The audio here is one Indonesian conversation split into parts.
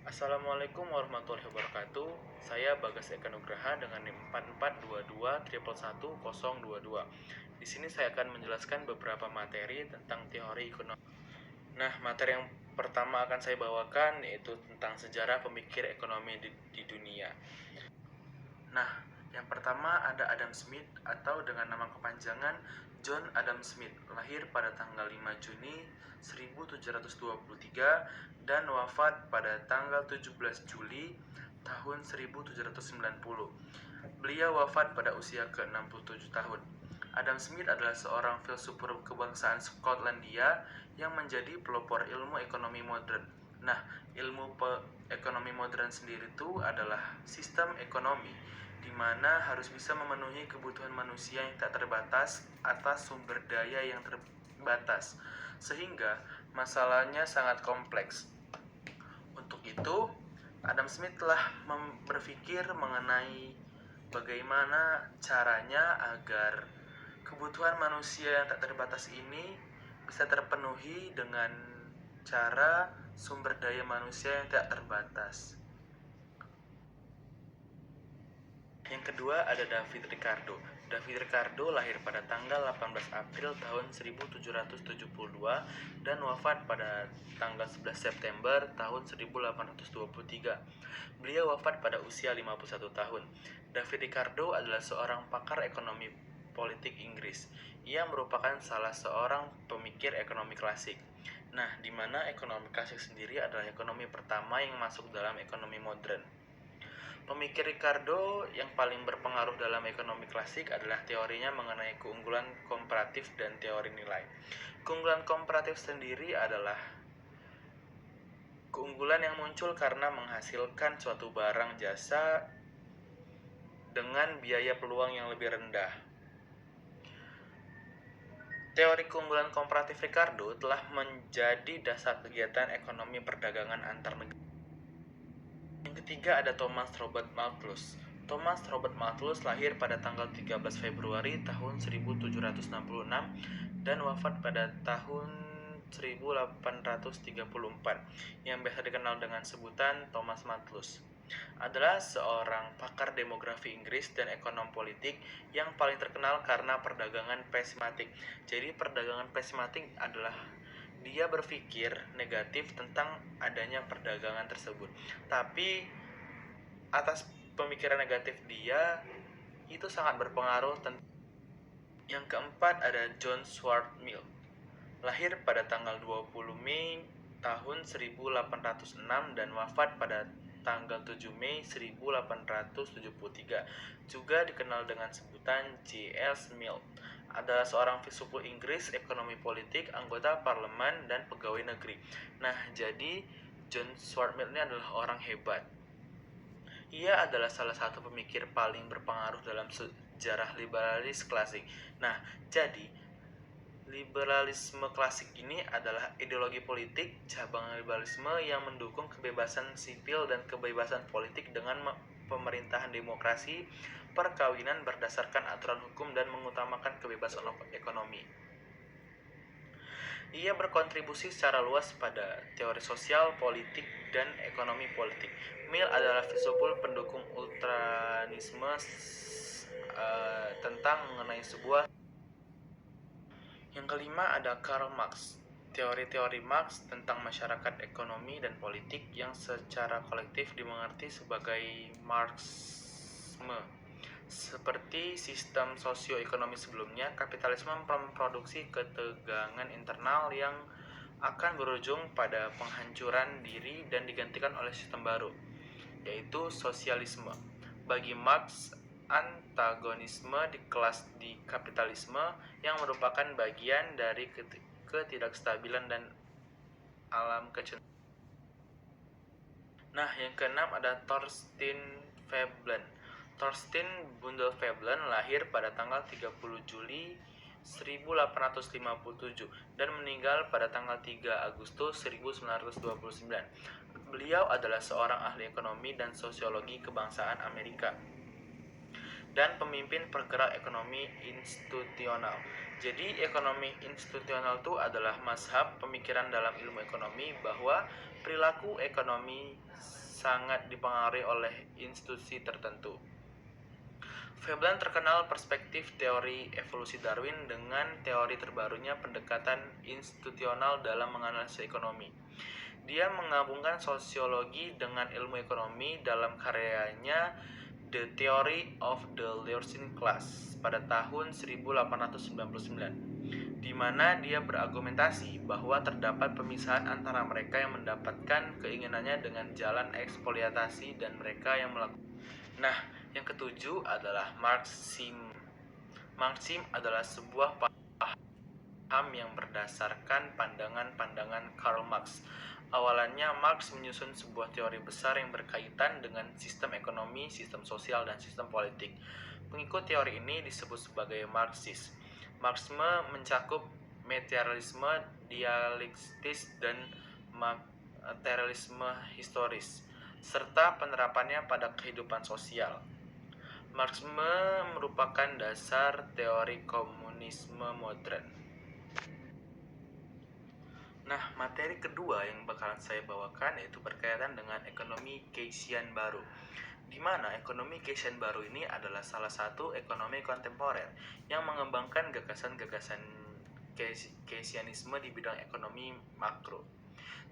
Assalamualaikum warahmatullahi wabarakatuh. Saya Bagas Eka Nugraha dengan NIM 4422111022. Di sini saya akan menjelaskan beberapa materi tentang teori ekonomi. Nah, materi yang pertama akan saya bawakan yaitu tentang sejarah pemikir ekonomi di dunia. Nah, yang pertama ada Adam Smith atau dengan nama kepanjangan John Adam Smith, lahir pada tanggal 5 Juni 1723 dan wafat pada tanggal 17 Juli tahun 1790. Beliau wafat pada usia ke-67 tahun. Adam Smith adalah seorang filsuf kebangsaan Skotlandia yang menjadi pelopor ilmu ekonomi modern. Nah, ilmu ekonomi modern sendiri itu adalah sistem ekonomi di mana harus bisa memenuhi kebutuhan manusia yang tak terbatas atas sumber daya yang terbatas, sehingga masalahnya sangat kompleks. Untuk itu, Adam Smith telah berpikir mengenai bagaimana caranya agar kebutuhan manusia yang tak terbatas ini bisa terpenuhi dengan cara sumber daya manusia yang tak terbatas. Yang kedua ada David Ricardo. David Ricardo lahir pada tanggal 18 April tahun 1772 dan wafat pada tanggal 11 September tahun 1823. Beliau wafat pada usia 51 tahun. David Ricardo adalah seorang pakar ekonomi politik Inggris. Ia merupakan salah seorang pemikir ekonomi klasik. Nah, di mana ekonomi klasik sendiri adalah ekonomi pertama yang masuk dalam ekonomi modern. Pemikir Ricardo yang paling berpengaruh dalam ekonomi klasik adalah teorinya mengenai keunggulan komparatif dan teori nilai. Keunggulan komparatif sendiri adalah keunggulan yang muncul karena menghasilkan suatu barang jasa dengan biaya peluang yang lebih rendah. Teori keunggulan komparatif Ricardo telah menjadi dasar kegiatan ekonomi perdagangan antar negara. Yang ketiga ada Thomas Robert Malthus. Thomas Robert Malthus lahir pada tanggal 13 Februari tahun 1766 dan wafat pada tahun 1834 yang biasa dikenal dengan sebutan Thomas Malthus. Adalah seorang pakar demografi Inggris dan ekonom politik yang paling terkenal karena perdagangan pesimatik. Jadi perdagangan pesimatik adalah dia berpikir negatif tentang adanya perdagangan tersebut. Tapi atas pemikiran negatif dia itu sangat berpengaruh. Yang keempat ada John Stuart Mill. Lahir pada tanggal 20 Mei tahun 1806 dan wafat pada tanggal 7 Mei 1873. Juga dikenal dengan sebutan J.S. Mill. Adalah seorang filsuf Inggris, ekonomi politik, anggota parlemen, dan pegawai negeri. Nah, jadi John Stuart Mill ini adalah orang hebat. Ia adalah salah satu pemikir paling berpengaruh dalam sejarah liberalis klasik. Nah, jadi liberalisme klasik ini adalah ideologi politik cabang liberalisme yang mendukung kebebasan sipil dan kebebasan politik dengan pemerintahan demokrasi, perkawinan berdasarkan aturan hukum, dan mengutamakan kebebasan ekonomi. Ia berkontribusi secara luas pada teori sosial, politik, dan ekonomi politik. Mill adalah filsuf pendukung ultranisme tentang mengenai sebuah. Yang kelima ada Karl Marx. Teori-teori Marx tentang masyarakat, ekonomi, dan politik yang secara kolektif dimengerti sebagai Marxisme. Seperti sistem sosioekonomi sebelumnya, kapitalisme memproduksi ketegangan internal yang akan berujung pada penghancuran diri dan digantikan oleh sistem baru, yaitu sosialisme. Bagi Marx, antagonisme di kelas di kapitalisme yang merupakan bagian dari ketidakstabilan dan alam kecenderungan. Nah, yang keenam ada Thorstein Veblen. Thorstein Bundel Veblen lahir pada tanggal 30 Juli 1857 dan meninggal pada tanggal 3 Agustus 1929. Beliau adalah seorang ahli ekonomi dan sosiologi kebangsaan Amerika dan pemimpin pergerak ekonomi institusional. Jadi ekonomi institusional itu adalah mazhab pemikiran dalam ilmu ekonomi bahwa perilaku ekonomi sangat dipengaruhi oleh institusi tertentu. Veblen terkenal perspektif teori evolusi Darwin dengan teori terbarunya pendekatan institusional dalam menganalisis ekonomi. Dia menggabungkan sosiologi dengan ilmu ekonomi dalam karyanya The Theory of the Working Class pada tahun 1899, di mana dia berargumentasi bahwa terdapat pemisahan antara mereka yang mendapatkan keinginannya dengan jalan eksploitasi dan mereka yang melakukan. Nah, yang ketujuh adalah Marxisme. Marxisme adalah sebuah paham yang berdasarkan pandangan-pandangan Karl Marx. Awalannya, Marx menyusun sebuah teori besar yang berkaitan dengan sistem ekonomi, sistem sosial, dan sistem politik. Pengikut teori ini disebut sebagai Marxis. Marxisme mencakup materialisme dialektis dan materialisme historis, serta penerapannya pada kehidupan sosial. Marxisme merupakan dasar teori komunisme modern. Nah, materi kedua yang bakalan saya bawakan yaitu berkaitan dengan ekonomi Keynesian baru. Di mana ekonomi Keynesian baru ini adalah salah satu ekonomi kontemporer yang mengembangkan gagasan-gagasan Keynesianisme di bidang ekonomi makro.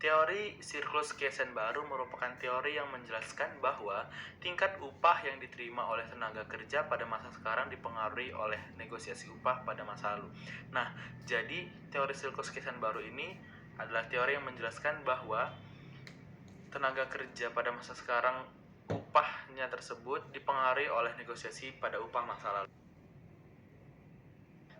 Teori siklus Keynesian baru merupakan teori yang menjelaskan bahwa tingkat upah yang diterima oleh tenaga kerja pada masa sekarang dipengaruhi oleh negosiasi upah pada masa lalu. Nah, jadi teori siklus Keynesian baru ini adalah teori yang menjelaskan bahwa tenaga kerja pada masa sekarang upahnya tersebut dipengaruhi oleh negosiasi pada upah masa lalu.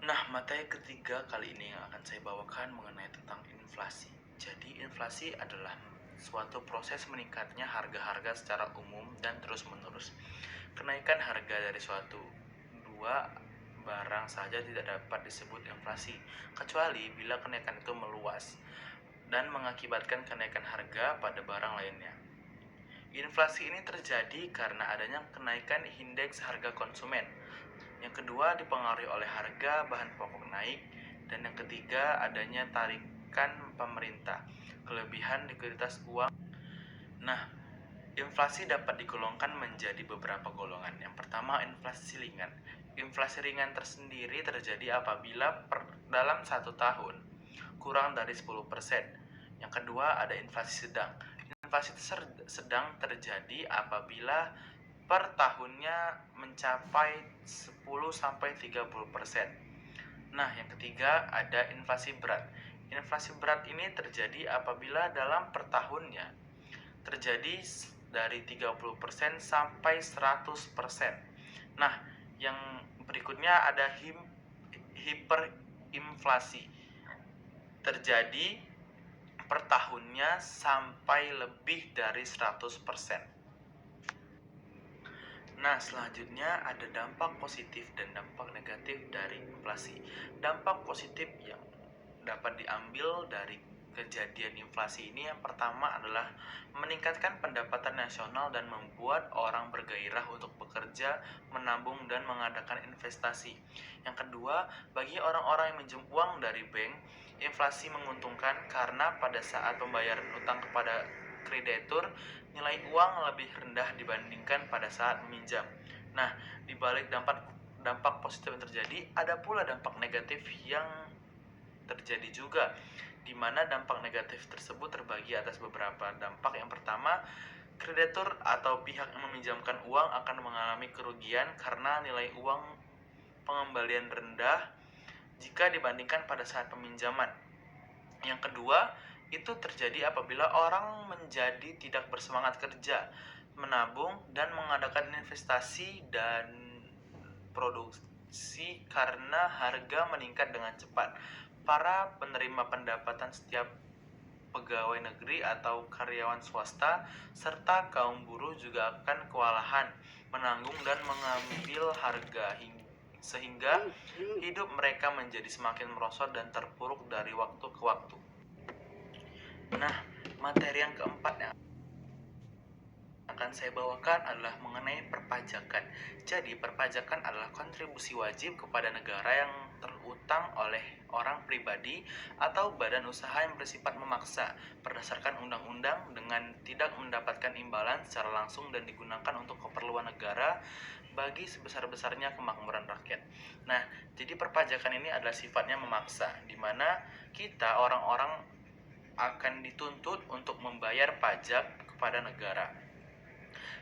Nah, materi ketiga kali ini yang akan saya bawakan mengenai tentang inflasi. Jadi, inflasi adalah suatu proses meningkatnya harga-harga secara umum dan terus-menerus. Kenaikan harga dari suatu dua barang saja tidak dapat disebut inflasi, kecuali bila kenaikan itu meluas dan mengakibatkan kenaikan harga pada barang lainnya. Inflasi ini terjadi karena adanya kenaikan indeks harga konsumen. Yang kedua dipengaruhi oleh harga bahan pokok naik, dan yang ketiga adanya tarikan pemerintah, kelebihan likuiditas uang. Nah, inflasi dapat digolongkan menjadi beberapa golongan. Yang pertama, inflasi ringan. Inflasi ringan tersendiri terjadi apabila dalam satu tahun kurang dari 10%. Yang kedua, ada inflasi sedang. Inflasi sedang terjadi apabila per tahunnya mencapai 10-30%. Nah, yang ketiga ada inflasi berat. Inflasi berat ini terjadi apabila dalam per tahunnya terjadi dari 30% sampai 100%. Nah, yang berikutnya ada hiperinflasi. Terjadi per tahunnya sampai lebih dari 100%. Nah, selanjutnya ada dampak positif dan dampak negatif dari inflasi. Dampak positif yang dapat diambil dari kejadian inflasi ini yang pertama adalah meningkatkan pendapatan nasional dan membuat orang bergairah untuk bekerja, menabung, dan mengadakan investasi. Yang kedua, bagi orang-orang yang minjem uang dari bank, inflasi menguntungkan karena pada saat pembayaran utang kepada kreditur, nilai uang lebih rendah dibandingkan pada saat meminjam. Nah, di balik dampak positif yang terjadi, ada pula dampak negatif yang terjadi juga, di mana dampak negatif tersebut terbagi atas beberapa dampak. Yang pertama, kreditur atau pihak yang meminjamkan uang akan mengalami kerugian karena nilai uang pengembalian rendah jika dibandingkan pada saat peminjaman. Yang kedua, itu terjadi apabila orang menjadi tidak bersemangat kerja, menabung, dan mengadakan investasi dan produksi karena harga meningkat dengan cepat. Para penerima pendapatan setiap pegawai negeri atau karyawan swasta serta kaum buruh juga akan kewalahan menanggung dan mengambil harga sehingga hidup mereka menjadi semakin merosot dan terpuruk dari waktu ke waktu. Nah, materi yang keempat yang akan akan saya bawakan adalah mengenai perpajakan. Jadi, perpajakan adalah kontribusi wajib kepada negara yang terutang oleh orang pribadi atau badan usaha yang bersifat memaksa berdasarkan undang-undang dengan tidak mendapatkan imbalan secara langsung dan digunakan untuk keperluan negara bagi sebesar-besarnya kemakmuran rakyat. Nah, jadi perpajakan ini adalah sifatnya memaksa, di mana kita orang-orang akan dituntut untuk membayar pajak kepada negara.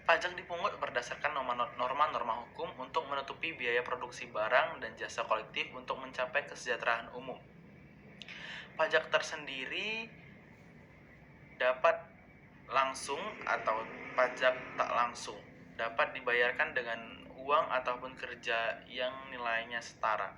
Pajak dipungut berdasarkan norma-norma hukum untuk menutupi biaya produksi barang dan jasa kolektif untuk mencapai kesejahteraan umum. Pajak tersendiri dapat langsung atau pajak tak langsung, dapat dibayarkan dengan uang ataupun kerja yang nilainya setara.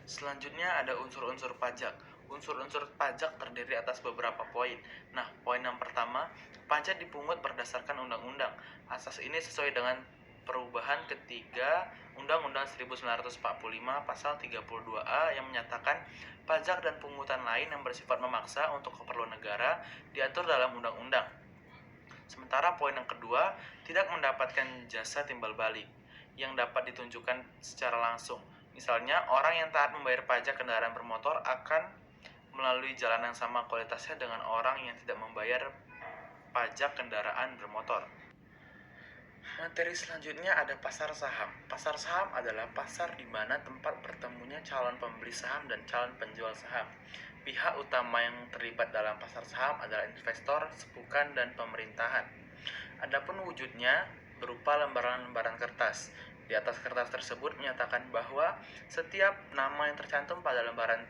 Selanjutnya ada unsur-unsur pajak. Unsur-unsur pajak terdiri atas beberapa poin. Nah, poin yang pertama, pajak dipungut berdasarkan undang-undang. Asas ini sesuai dengan perubahan ketiga Undang-Undang 1945 pasal 32A yang menyatakan pajak dan pungutan lain yang bersifat memaksa untuk keperluan negara diatur dalam undang-undang. Sementara poin yang kedua, tidak mendapatkan jasa timbal balik yang dapat ditunjukkan secara langsung. Misalnya, orang yang taat membayar pajak kendaraan bermotor akan melalui jalan yang sama kualitasnya dengan orang yang tidak membayar pajak kendaraan bermotor. Materi selanjutnya ada pasar saham. Pasar saham adalah pasar di mana tempat bertemunya calon pembeli saham dan calon penjual saham. Pihak utama yang terlibat dalam pasar saham adalah investor, sepukan, dan pemerintahan. Adapun wujudnya berupa lembaran-lembaran kertas. Di atas kertas tersebut menyatakan bahwa setiap nama yang tercantum pada lembaran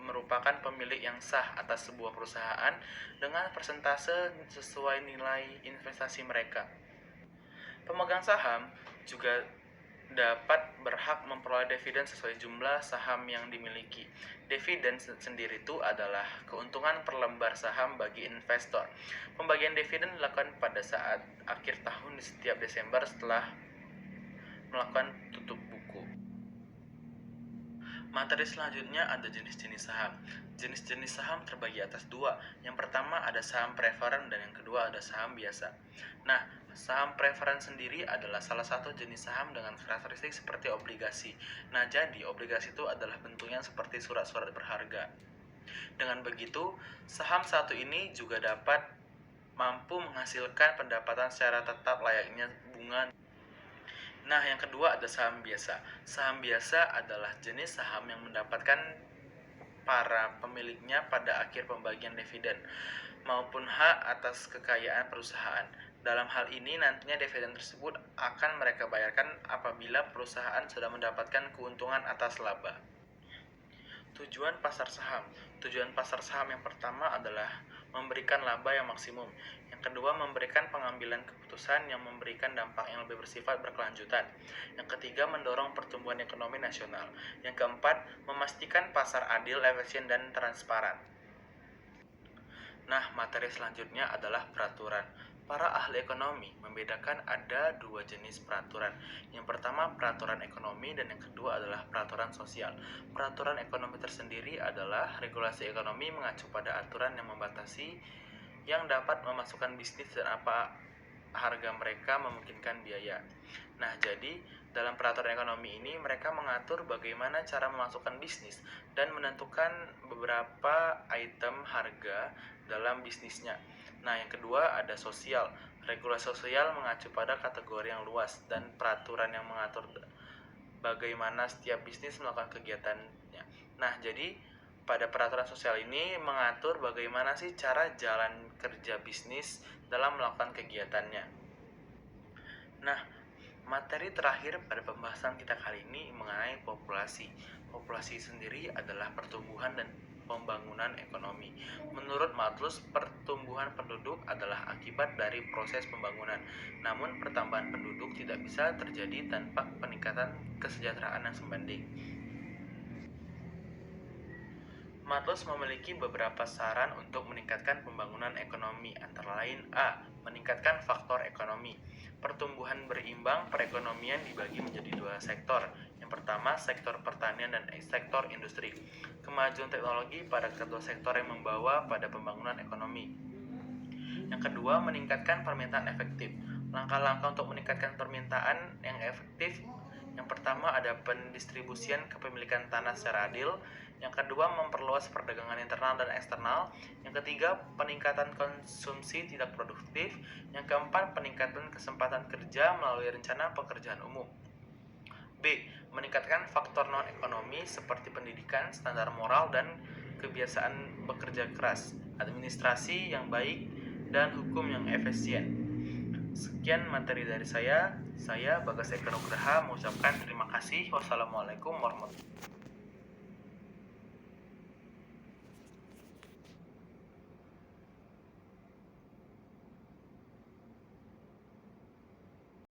merupakan pemilik yang sah atas sebuah perusahaan dengan persentase sesuai nilai investasi mereka. Pemegang saham juga dapat berhak memperoleh dividen sesuai jumlah saham yang dimiliki. Dividen sendiri itu adalah keuntungan per lembar saham bagi investor. Pembagian dividen dilakukan pada saat akhir tahun di setiap Desember setelah melakukan tutup buku. Materi selanjutnya ada jenis-jenis saham. Jenis-jenis saham terbagi atas dua. Yang pertama ada saham preferen dan yang kedua ada saham biasa. Nah, saham preferen sendiri adalah salah satu jenis saham dengan karakteristik seperti obligasi. Nah, jadi obligasi itu adalah bentuknya seperti surat-surat berharga. Dengan begitu, saham satu ini juga dapat mampu menghasilkan pendapatan secara tetap layaknya bunga. Nah, yang kedua ada saham biasa. Saham biasa adalah jenis saham yang mendapatkan para pemiliknya pada akhir pembagian dividen maupun hak atas kekayaan perusahaan. Dalam hal ini nantinya dividen tersebut akan mereka bayarkan apabila perusahaan sudah mendapatkan keuntungan atas laba. Tujuan pasar saham. Tujuan pasar saham yang pertama adalah memberikan laba yang maksimum. Yang kedua, memberikan pengambilan keputusan yang memberikan dampak yang lebih bersifat berkelanjutan. Yang ketiga, mendorong pertumbuhan ekonomi nasional. Yang keempat, memastikan pasar adil, efisien, dan transparan. Nah, materi selanjutnya adalah peraturan. Para ahli ekonomi membedakan ada dua jenis peraturan. Yang pertama peraturan ekonomi dan yang kedua adalah peraturan sosial. Peraturan ekonomi tersendiri adalah regulasi ekonomi mengacu pada aturan yang membatasi yang dapat memasukkan bisnis dan apa harga mereka memungkinkan biaya. Nah, jadi dalam peraturan ekonomi ini mereka mengatur bagaimana cara memasukkan bisnis dan menentukan beberapa item harga dalam bisnisnya. Nah, yang kedua ada sosial. Regulasi sosial mengacu pada kategori yang luas dan peraturan yang mengatur bagaimana setiap bisnis melakukan kegiatannya. Nah, jadi pada peraturan sosial ini mengatur bagaimana sih cara jalan kerja bisnis dalam melakukan kegiatannya. Nah, materi terakhir pada pembahasan kita kali ini mengenai populasi. Populasi sendiri adalah pertumbuhan dan pembangunan ekonomi. Menurut Malthus, pertumbuhan penduduk adalah akibat dari proses pembangunan. Namun, pertambahan penduduk tidak bisa terjadi tanpa peningkatan kesejahteraan yang sebanding. Malthus memiliki beberapa saran untuk meningkatkan pembangunan ekonomi, antara lain A. Meningkatkan faktor ekonomi. Pertumbuhan berimbang perekonomian dibagi menjadi dua sektor. Yang pertama, sektor pertanian dan sektor industri. Kemajuan teknologi pada kedua sektor yang membawa pada pembangunan ekonomi. Yang kedua, meningkatkan permintaan efektif. Langkah-langkah untuk meningkatkan permintaan yang efektif, yang pertama ada pendistribusian kepemilikan tanah secara adil. Yang kedua, memperluas perdagangan internal dan eksternal. Yang ketiga, peningkatan konsumsi tidak produktif. Yang keempat, peningkatan kesempatan kerja melalui rencana pekerjaan umum. B. Meningkatkan faktor non-ekonomi seperti pendidikan, standar moral, dan kebiasaan bekerja keras, administrasi yang baik, dan hukum yang efisien. Sekian materi dari saya. Saya Bagas Eka Nugraha mengucapkan terima kasih. Wassalamualaikum warahmatullahi wabarakatuh.